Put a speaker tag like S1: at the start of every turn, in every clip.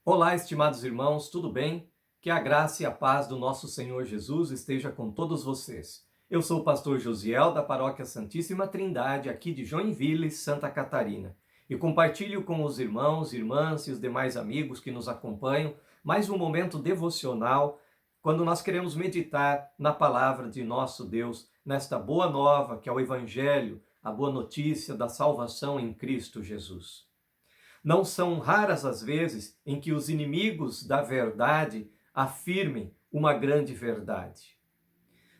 S1: Olá, estimados irmãos, tudo bem? Que a graça e a paz do nosso Senhor Jesus esteja com todos vocês. Eu sou o pastor Josiel, da Paróquia Santíssima Trindade, aqui de Joinville, Santa Catarina, e compartilho com os irmãos, irmãs e os demais amigos que nos acompanham mais um momento devocional, quando nós queremos meditar na palavra de nosso Deus, nesta boa nova que é o Evangelho, a boa notícia da salvação em Cristo Jesus. Não são raras as vezes em que os inimigos da verdade afirmem uma grande verdade.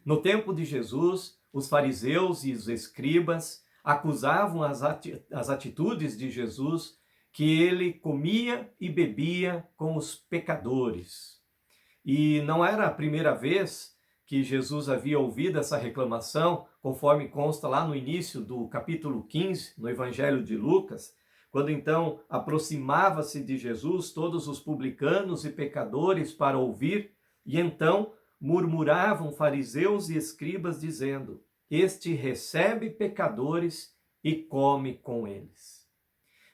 S1: No tempo de Jesus, os fariseus e os escribas acusavam as atitudes de Jesus, que ele comia e bebia com os pecadores. E não era a primeira vez que Jesus havia ouvido essa reclamação, conforme consta lá no início do capítulo 15, no Evangelho de Lucas, quando então aproximava-se de Jesus todos os publicanos e pecadores para ouvir, e então murmuravam fariseus e escribas, dizendo: Este recebe pecadores e come com eles.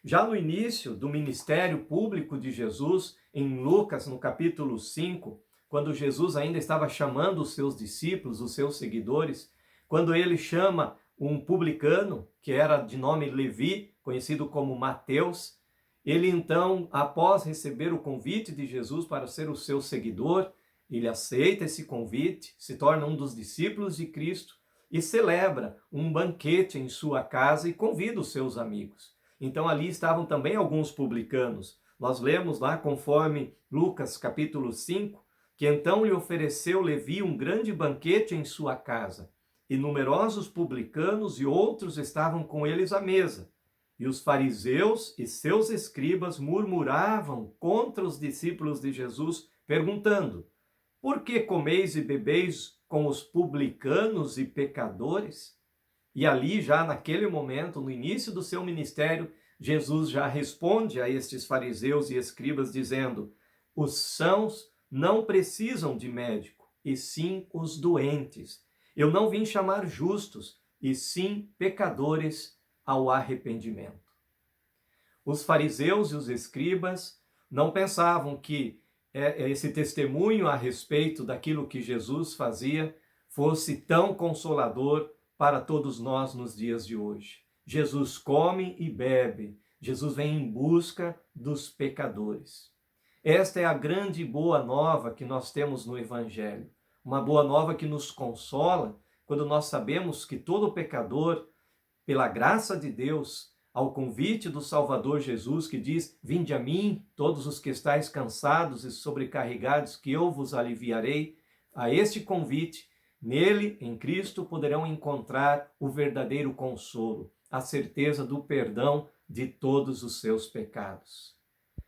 S1: Já no início do ministério público de Jesus, em Lucas, no capítulo 5, quando Jesus ainda estava chamando os seus discípulos, os seus seguidores, quando ele chama um publicano, que era de nome Levi, conhecido como Mateus, ele então, após receber o convite de Jesus para ser o seu seguidor, ele aceita esse convite, se torna um dos discípulos de Cristo e celebra um banquete em sua casa e convida os seus amigos. Então ali estavam também alguns publicanos. Nós lemos lá, conforme Lucas capítulo 5, que então lhe ofereceu Levi um grande banquete em sua casa, e numerosos publicanos e outros estavam com eles à mesa. E os fariseus e seus escribas murmuravam contra os discípulos de Jesus, perguntando: Por que comeis e bebeis com os publicanos e pecadores? E ali, já naquele momento, no início do seu ministério, Jesus já responde a estes fariseus e escribas dizendo: Os sãos não precisam de médico, e sim os doentes. Eu não vim chamar justos, e sim pecadores ao arrependimento. Os fariseus e os escribas não pensavam que esse testemunho a respeito daquilo que Jesus fazia fosse tão consolador para todos nós nos dias de hoje. Jesus come e bebe, Jesus vem em busca dos pecadores. Esta é a grande boa nova que nós temos no Evangelho. Uma boa nova que nos consola quando nós sabemos que todo pecador, pela graça de Deus, ao convite do Salvador Jesus, que diz: Vinde a mim, todos os que estáis cansados e sobrecarregados, que eu vos aliviarei. A este convite, nele, em Cristo, poderão encontrar o verdadeiro consolo, a certeza do perdão de todos os seus pecados.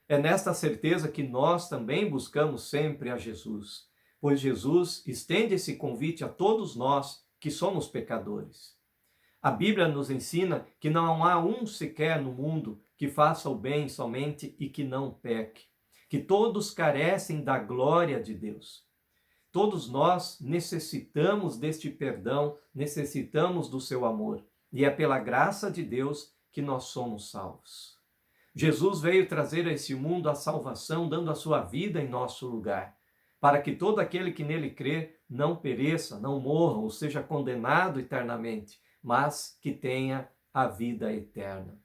S1: É nesta certeza que nós também buscamos sempre a Jesus, pois Jesus estende esse convite a todos nós que somos pecadores. A Bíblia nos ensina que não há um sequer no mundo que faça o bem somente e que não peque, que todos carecem da glória de Deus. Todos nós necessitamos deste perdão, necessitamos do seu amor, e é pela graça de Deus que nós somos salvos. Jesus veio trazer a esse mundo a salvação, dando a sua vida em nosso lugar, para que todo aquele que nele crê não pereça, não morra ou seja condenado eternamente, mas que tenha a vida eterna.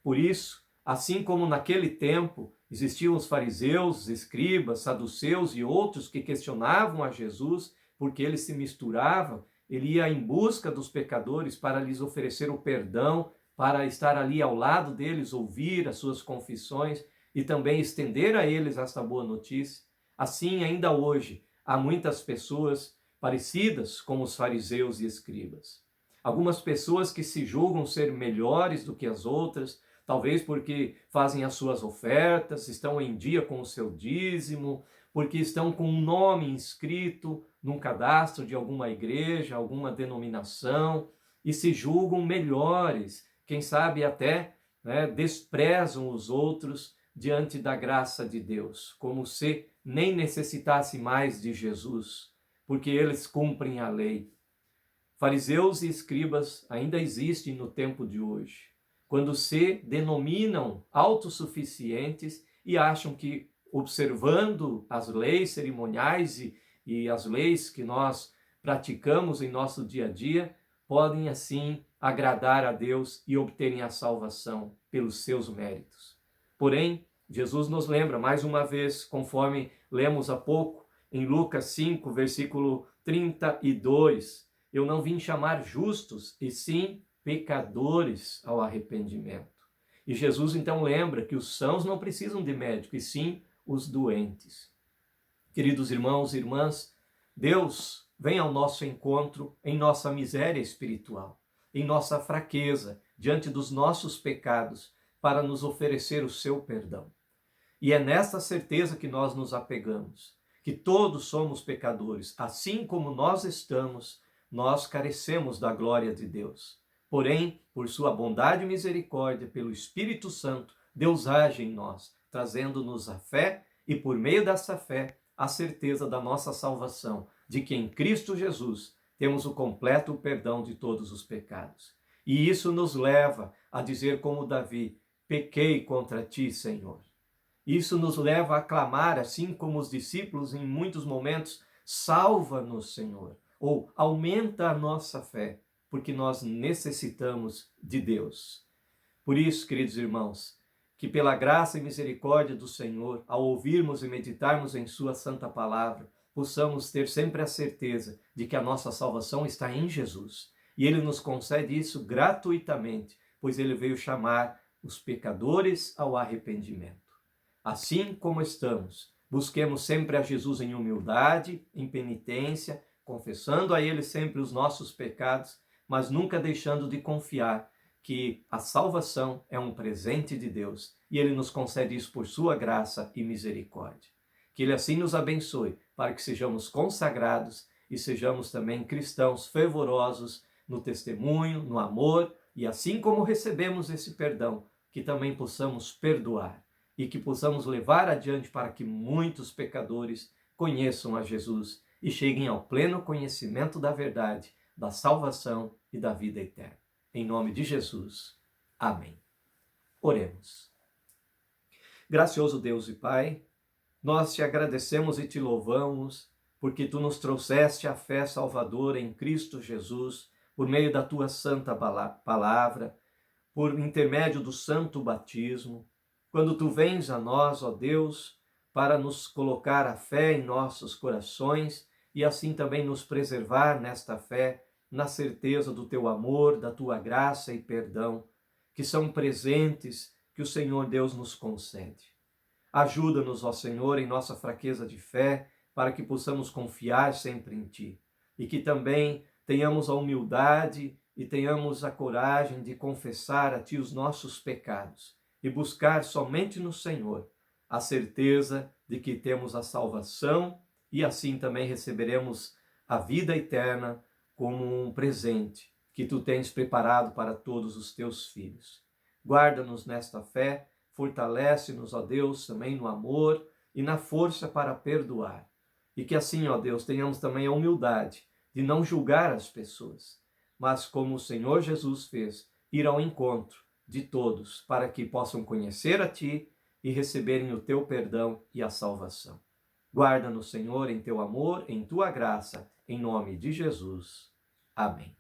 S1: Por isso, assim como naquele tempo existiam os fariseus, escribas, saduceus e outros que questionavam a Jesus, porque ele se misturava, ele ia em busca dos pecadores para lhes oferecer o perdão, para estar ali ao lado deles, ouvir as suas confissões e também estender a eles esta boa notícia. Assim, ainda hoje, há muitas pessoas parecidas com os fariseus e escribas. Algumas pessoas que se julgam ser melhores do que as outras, talvez porque fazem as suas ofertas, estão em dia com o seu dízimo, porque estão com um nome inscrito num cadastro de alguma igreja, alguma denominação, e se julgam melhores, quem sabe até desprezam os outros diante da graça de Deus, como se nem necessitasse mais de Jesus, porque eles cumprem a lei. Fariseus e escribas ainda existem no tempo de hoje, quando se denominam autossuficientes e acham que observando as leis cerimoniais e as leis que nós praticamos em nosso dia a dia, podem assim agradar a Deus e obterem a salvação pelos seus méritos. Porém, Jesus nos lembra mais uma vez, conforme lemos há pouco, em Lucas 5, versículo 32, eu não vim chamar justos, e sim pecadores ao arrependimento. E Jesus então lembra que os sãos não precisam de médico, e sim os doentes. Queridos irmãos e irmãs, Deus vem ao nosso encontro em nossa miséria espiritual, em nossa fraqueza, diante dos nossos pecados, para nos oferecer o seu perdão. E é nessa certeza que nós nos apegamos, que todos somos pecadores, assim como nós estamos, nós carecemos da glória de Deus. Porém, por sua bondade e misericórdia, pelo Espírito Santo, Deus age em nós, trazendo-nos a fé e, por meio dessa fé, a certeza da nossa salvação, de que em Cristo Jesus temos o completo perdão de todos os pecados. E isso nos leva a dizer como Davi: pequei contra ti, Senhor. Isso nos leva a clamar, assim como os discípulos em muitos momentos: salva-nos, Senhor, ou aumenta a nossa fé, porque nós necessitamos de Deus. Por isso, queridos irmãos, que pela graça e misericórdia do Senhor, ao ouvirmos e meditarmos em sua santa palavra, possamos ter sempre a certeza de que a nossa salvação está em Jesus. E ele nos concede isso gratuitamente, pois ele veio chamar os pecadores ao arrependimento. Assim como estamos, busquemos sempre a Jesus em humildade, em penitência, confessando a ele sempre os nossos pecados, mas nunca deixando de confiar que a salvação é um presente de Deus e ele nos concede isso por sua graça e misericórdia. Que ele assim nos abençoe para que sejamos consagrados e sejamos também cristãos fervorosos no testemunho, no amor, e assim como recebemos esse perdão, que também possamos perdoar e que possamos levar adiante para que muitos pecadores conheçam a Jesus e cheguem ao pleno conhecimento da verdade, da salvação e da vida eterna. Em nome de Jesus. Amém. Oremos. Gracioso Deus e Pai, nós te agradecemos e te louvamos porque tu nos trouxeste a fé salvadora em Cristo Jesus por meio da tua santa palavra, por intermédio do santo batismo. Quando tu vens a nós, ó Deus, para nos colocar a fé em nossos corações e assim também nos preservar nesta fé, na certeza do teu amor, da tua graça e perdão, que são presentes que o Senhor Deus nos concede. Ajuda-nos, ó Senhor, em nossa fraqueza de fé, para que possamos confiar sempre em Ti e que também tenhamos a humildade e tenhamos a coragem de confessar a Ti os nossos pecados e buscar somente no Senhor a certeza de que temos a salvação e assim também receberemos a vida eterna como um presente que Tu tens preparado para todos os Teus filhos. Guarda-nos nesta fé, fortalece-nos, ó Deus, também no amor e na força para perdoar. E que assim, ó Deus, tenhamos também a humildade de não julgar as pessoas, mas como o Senhor Jesus fez, ir ao encontro de todos para que possam conhecer a Ti e receberem o Teu perdão e a salvação. Guarda-nos, Senhor, em Teu amor, em Tua graça, em nome de Jesus. Amém.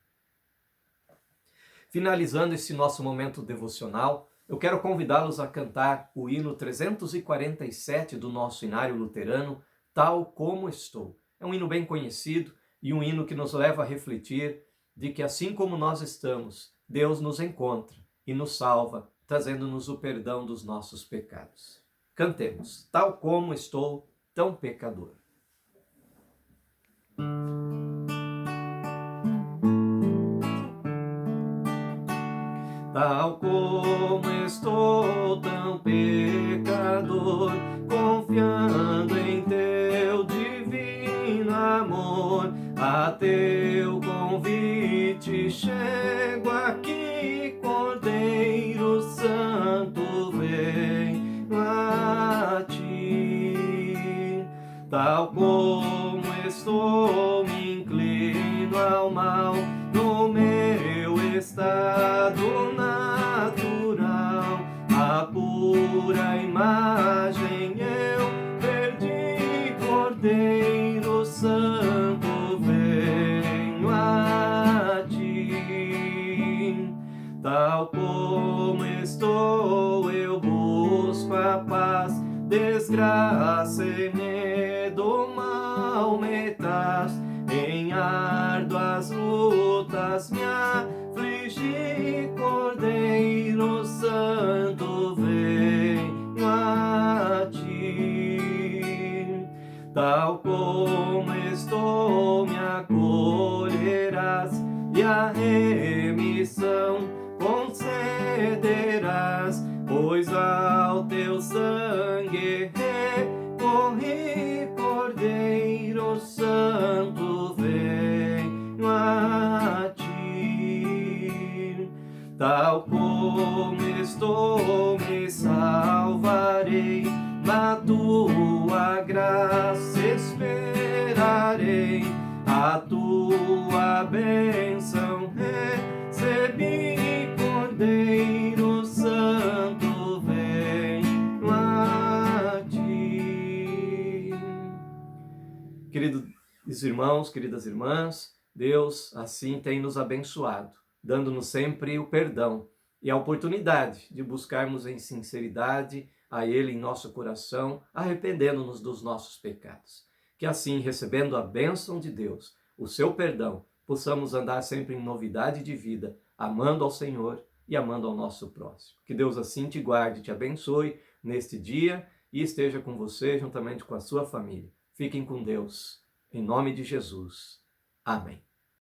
S1: Finalizando esse nosso momento devocional, eu quero convidá-los a cantar o hino 347 do nosso Inário Luterano, Tal Como Estou. É um hino bem conhecido e um hino que nos leva a refletir de que assim como nós estamos, Deus nos encontra e nos salva, trazendo-nos o perdão dos nossos pecados. Cantemos, Tal Como Estou, Tão Pecador. Tal como estou, tão pecador, confiando em Teu divino amor, a Teu convite chego aqui, Cordeiro Santo, vem a Ti. Tal como estou, me inclino ao mal, no meu estado natural, a pura imagem Cordeiro Santo, venho a ti. Tal como estou, eu busco a paz, desgraça e medo, mal me traz. Em árduas lutas me afligi, Cordeiro Santo, venho a ti. Tal como estou, me acolherás e a remissão concederás, pois ao teu sangue recorri, Cordeiro Santo, venho a ti. Tal como estou, me salvarei, na tua graça esperarei, a tua bênção recebi, Cordeiro Santo, venho a ti. Queridos irmãos, queridas irmãs, Deus assim tem nos abençoado, dando-nos sempre o perdão e a oportunidade de buscarmos em sinceridade a Ele em nosso coração, arrependendo-nos dos nossos pecados. Que assim, recebendo a bênção de Deus, o seu perdão, possamos andar sempre em novidade de vida, amando ao Senhor e amando ao nosso próximo. Que Deus assim te guarde, te abençoe neste dia e esteja com você juntamente com a sua família. Fiquem com Deus. Em nome de Jesus. Amém.